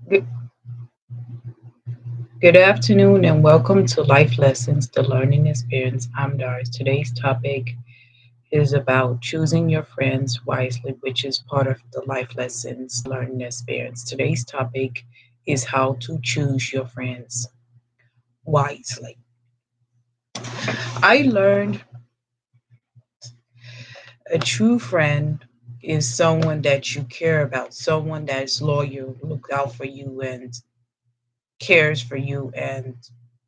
Good, good afternoon and welcome to Life Lessons, the Learning Experience. I'm Doris. Today's topic is about choosing your friends wisely, which is part of the Life Lessons, the Learning Experience. Today's topic is how to choose your friends wisely. I learned a true friend is someone that you care about, someone that is loyal, look out for you, and cares for you and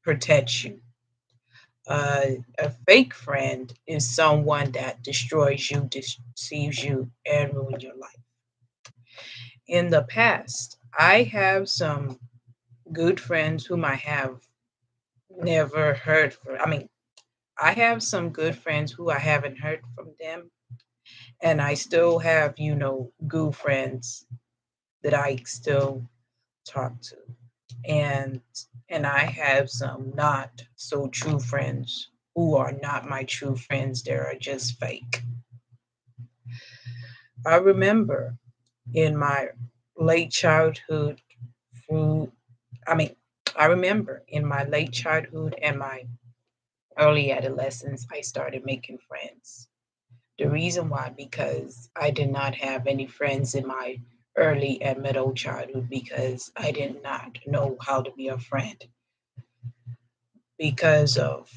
protects you. A fake friend is someone that destroys you, deceives you, and ruins your life. In the past, I have some good friends whom I have never heard from. I have some good friends who I haven't heard from them, and I still have, good friends that I still talk to. And and I have some not so true friends who are not my true friends. They are just fake. I remember in my late childhood through I mean, I remember in my late childhood and my early adolescence I started making friends. The reason why because I did not have any friends in my early and middle childhood because I did not know how to be a friend because of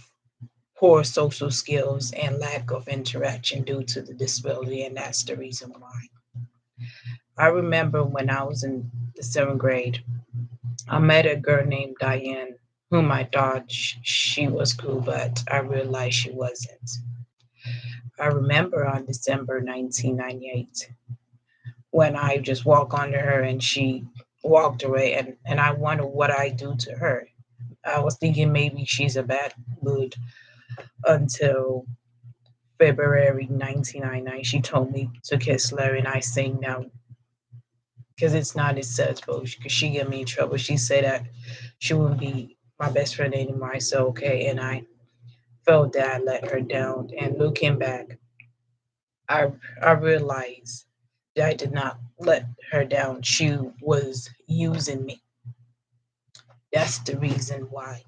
poor social skills and lack of interaction due to the disability, and that's the reason why. I remember when I was in the seventh grade, I met a girl named Diane, whom I thought she was cool, but I realized she wasn't. I remember on December 1998 when I just walked onto her and she walked away, and I wonder what I do to her. I was thinking maybe she's a bad mood until February 1999. She told me to kiss Larry, and I say no because it's not acceptable. Because she get me in trouble. She said that she wouldn't be my best friend anymore. I said okay, and I felt that I let her down. And looking back, I realized that I did not let her down. She was using me. That's the reason why.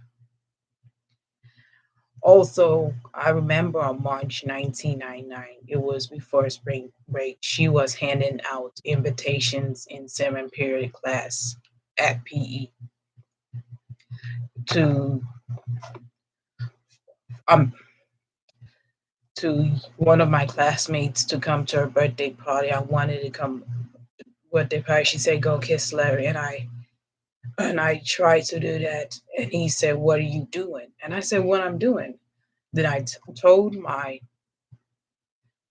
Also, I remember on March 1999, it was before spring break, she was handing out invitations in seventh period class at PE to um to one of my classmates to come to her birthday party. I wanted to come birthday party. She said, "Go kiss Larry," and I tried to do that, and he said, "What are you doing?" And I said, "What I'm doing." Then I told my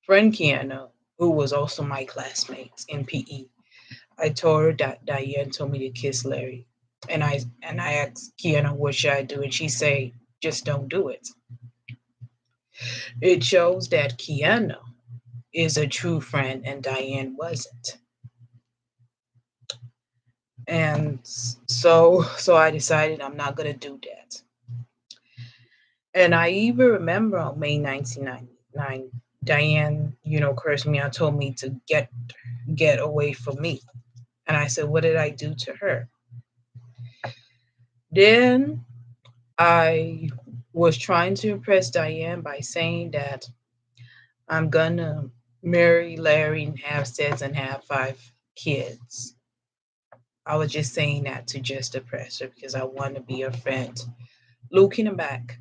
friend Kiana, who was also my classmate in PE. I told her that Diane told me to kiss Larry, and I asked Kiana what should I do, and she say just don't do it. It shows that Kiana is a true friend and Diane wasn't, and so I decided I'm not gonna do that. And I even remember on May 1999, Diane, cursed me out, told me to get away from me, and I said, what did I do to her? Then I was trying to impress Diane by saying that I'm gonna marry Larry and have sex and have five kids. I was just saying that to just impress her because I want to be her friend. Looking back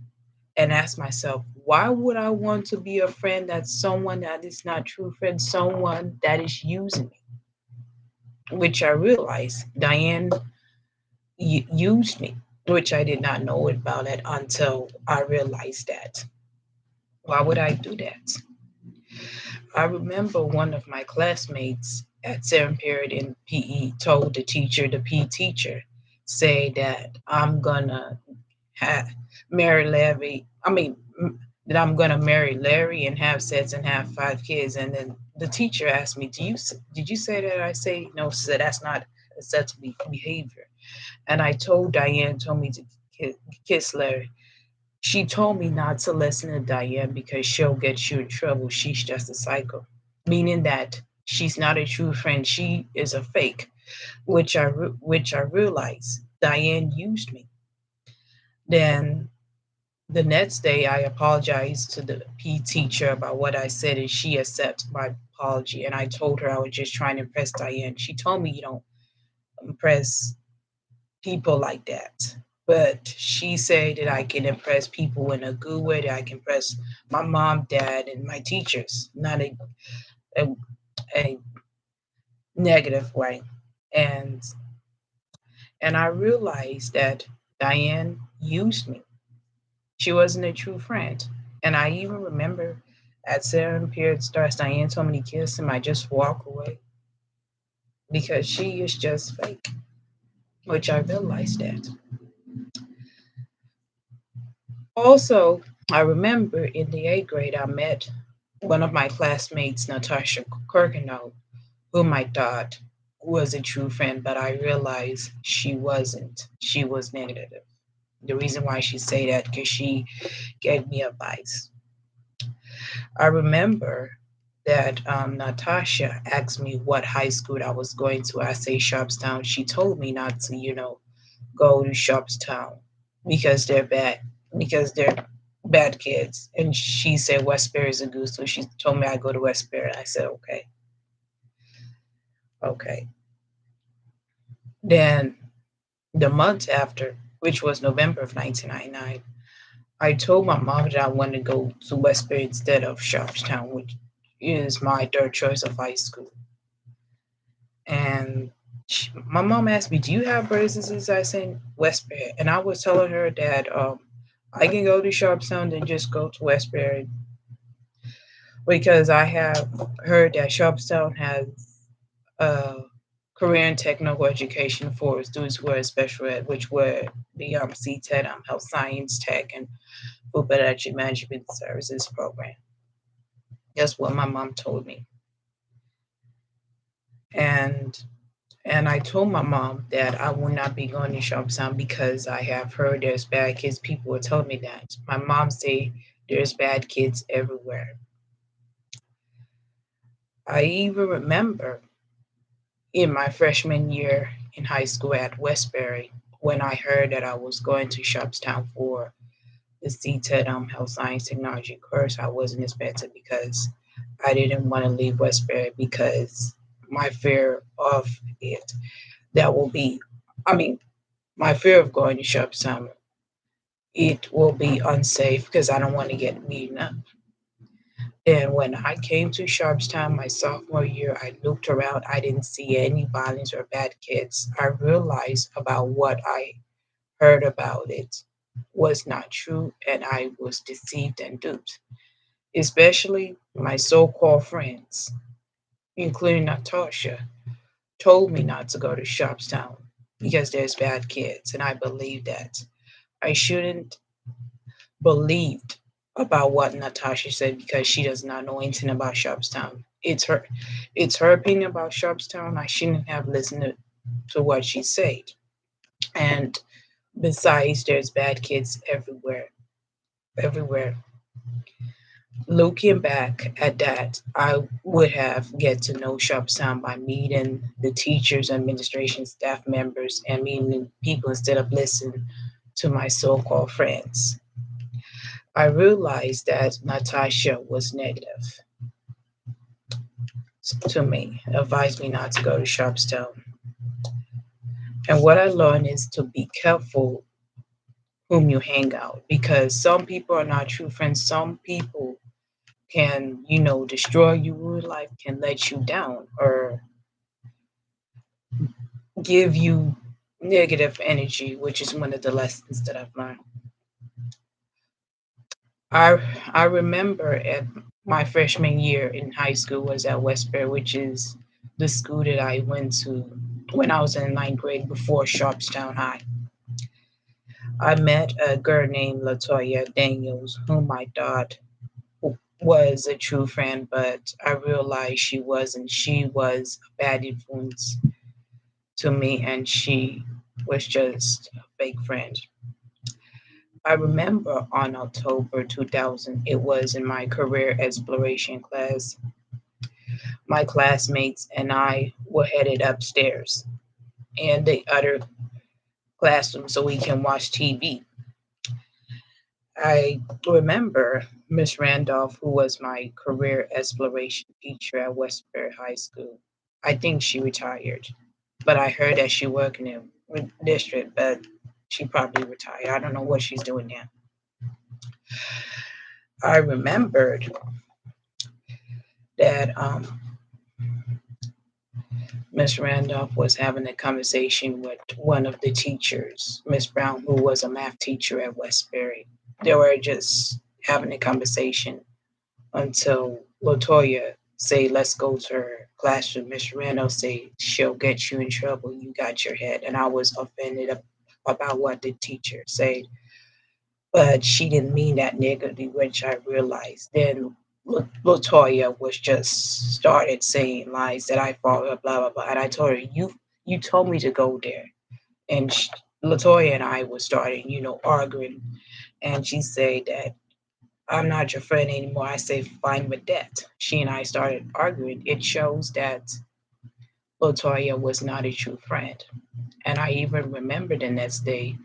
and ask myself, why would I want to be a friend that's someone that is not true friend, someone that is using me? Which I realized Diane used me, which I did not know about it until I realized that. Why would I do that? I remember one of my classmates at seventh period in PE told the PE teacher, say that I'm gonna marry Larry. That I'm gonna marry Larry and have sex and have five kids. And then the teacher asked me, did you say that?" I say no. She said that's not acceptable behavior. And I told Diane told me to kiss Larry. She told me not to listen to Diane because she'll get you in trouble. She's just a psycho, meaning that she's not a true friend. She is a fake. which I realized Diane used me. Then the next day, I apologized to the PE teacher about what I said, and she accepted my apology. And I told her I was just trying to impress Diane. She told me you don't impress people like that. But she said that I can impress people in a good way, that I can impress my mom, dad, and my teachers, not a, a negative way. And and I realized that Diane used me. She wasn't a true friend. And I even remember at certain period starts, Diane told me to kiss him. I just walk away because she is just fake, which I realized that. Also, I remember in the eighth grade, I met one of my classmates, Natasha Kirkendall, whom I thought was a true friend, but I realized she wasn't. She was negative. The reason why she say that because she gave me advice. I remember that Natasha asked me what high school I was going to. I say Sharpstown. She told me not to, go to Sharpstown because they're bad, because they're bad kids. And she said Westbury is a good, so she told me I go to Westbury. I said okay, okay. Then the month after, which was November of 1999, I told my mom that I wanted to go to Westbury instead of Sharpstown, which is my third choice of high school. And my mom asked me, "Do you have brothers and sisters?" I said, "Westbury," and I was telling her that I can go to Sharpstown and just go to Westbury because I have heard that Sharpstown has uh, career and technical education for students who are in special ed, which were the CTED, Health Science Tech, and Food Energy Management Services program. That's what my mom told me, and And I told my mom that I will not be going to Sharpstown because I have heard there's bad kids. People were telling me that. My mom say there's bad kids everywhere. I even remember in my freshman year in high school at Westbury when I heard that I was going to Sharpstown for the CTED Health Science Technology course. I wasn't expected because I didn't want to leave Westbury because my fear of it that will be I mean my fear of going to Sharpstown, it will be unsafe because I don't want to get beaten up. And when I came to Sharpstown my sophomore year, I looked around. I didn't see any violence or bad kids. I realized about what I heard about it was not true, and I was deceived and duped. Especially my so-called friends, including Natasha, told me not to go to Sharpstown because there's bad kids, and I believed that. I shouldn't believed about what Natasha said because she does not know anything about Sharpstown. It's her opinion about Sharpstown. I shouldn't have listened to what she said. And besides, there's bad kids everywhere. Everywhere. Looking back at that, I would have get to know Sharpstown by meeting the teachers, administration, staff members, and meeting people instead of listening to my so-called friends. I realized that Natasha was negative to me, advised me not to go to Sharpstown. And what I learned is to be careful whom you hang out because some people are not true friends. Some people can, destroy your life, can let you down, or give you negative energy, which is one of the lessons that I've learned. I remember at my freshman year in high school was at Westbury, which is the school that I went to when I was in ninth grade before Sharpstown High. I met a girl named Latoya Daniels, whom I thought was a true friend, but I realized she wasn't. She was a bad influence to me, and she was just a fake friend. I remember on October 2000, it was in my career exploration class. My classmates and I were headed upstairs. in the other classroom so we can watch TV. I remember Miss Randolph, who was my career exploration teacher at Westbury High School. I think she retired, but I heard that she worked in the district, but she probably retired. I don't know what she's doing now. I remembered that Miss Randolph was having a conversation with one of the teachers, Miss Brown, who was a math teacher at Westbury. They were just having a conversation until Latoya say, "Let's go to her classroom." Miss Randolph say, "She'll get you in trouble. You got your head." And I was offended about what the teacher said, but she didn't mean that negatively, which I realized. Then Latoya was just started saying lies that I followed, blah blah blah, and I told her, "You told me to go there," and Latoya and I was starting, arguing, and she said that I'm not your friend anymore. I say fine with that. She and I started arguing. It shows that Latoya was not a true friend, and I even remember the next day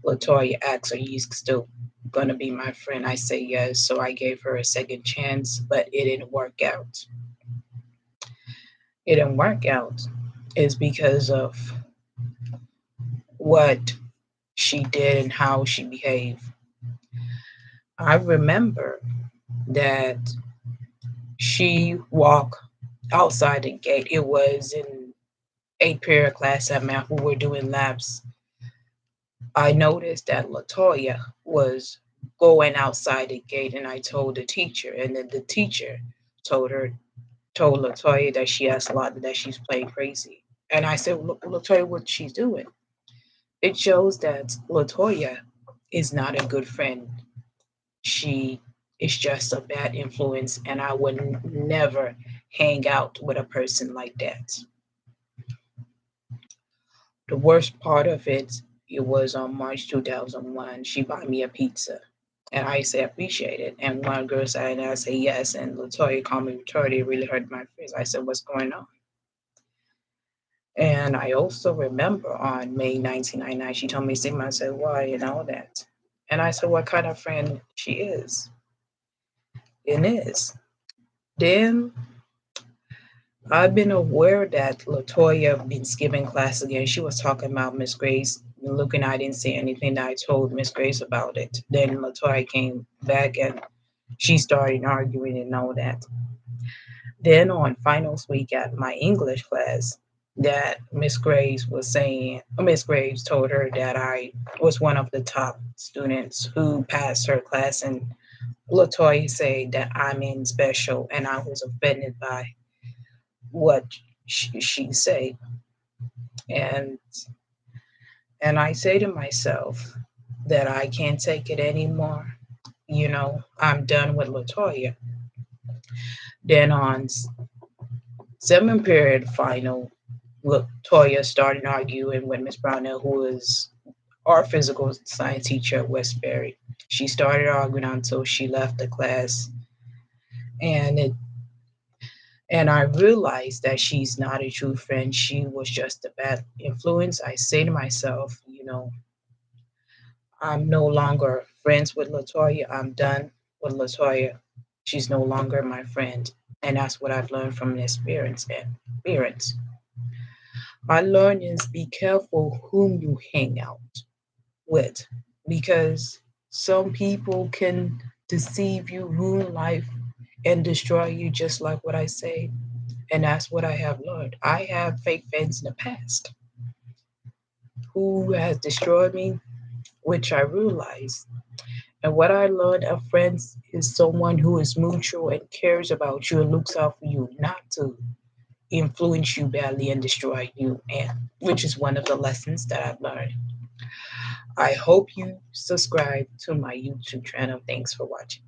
Latoya asked, "Are you still gonna be my friend?" I say yes. So I gave her a second chance, but it didn't work out. It didn't work out is because of what she did and how she behaved. I remember that she walked outside the gate. It was in eighth period class at math. We were doing labs. I noticed that Latoya was going outside the gate, and I told the teacher, and then the teacher told her, told Latoya that she has a lot, that she's playing crazy. And I said, "Look, Latoya, what she's doing." It shows that Latoya is not a good friend. She is just a bad influence, and I would never hang out with a person like that. The worst part of it was on March 2001. She bought me a pizza. And I say appreciate it. And one girl said, and I say yes. And Latoya called me retarded. It really hurt my face. I said, "What's going on?" And I also remember on May 1999, she told me, Sigma, I said, "Why?" And all that. And I said, "What kind of friend she is?" And is. Then I've been aware that Latoya been skipping class again. She was talking about Miss Grace. Looking, I didn't say anything. I told Miss Grace about it. Then Latoya came back and she started arguing and all that. Then on finals week at my English class, that Miss Graves was saying, Miss Graves told her that I was one of the top students who passed her class, and Latoya said that I'm in special, and I was offended by what she said, and I say to myself that I can't take it anymore. I'm done with Latoya. Then on seventh period final, Latoya started arguing with Miss Brownell, who was our physical science teacher at Westbury. She started arguing until she left the class, and it and I realized that she's not a true friend. She was just a bad influence. I say to myself, I'm no longer friends with Latoya. I'm done with Latoya. She's no longer my friend, and that's what I've learned from the experience. Experience. I learned is be careful whom you hang out with, because some people can deceive you, ruin life, and destroy you, just like what I say. And that's what I have learned. I have fake friends in the past who has destroyed me, which I realized. And what I learned of friends is someone who is mutual and cares about you and looks out for you, not to influence you badly and destroy you, and which is one of the lessons that I've learned. I hope you subscribe to my YouTube channel. Thanks for watching.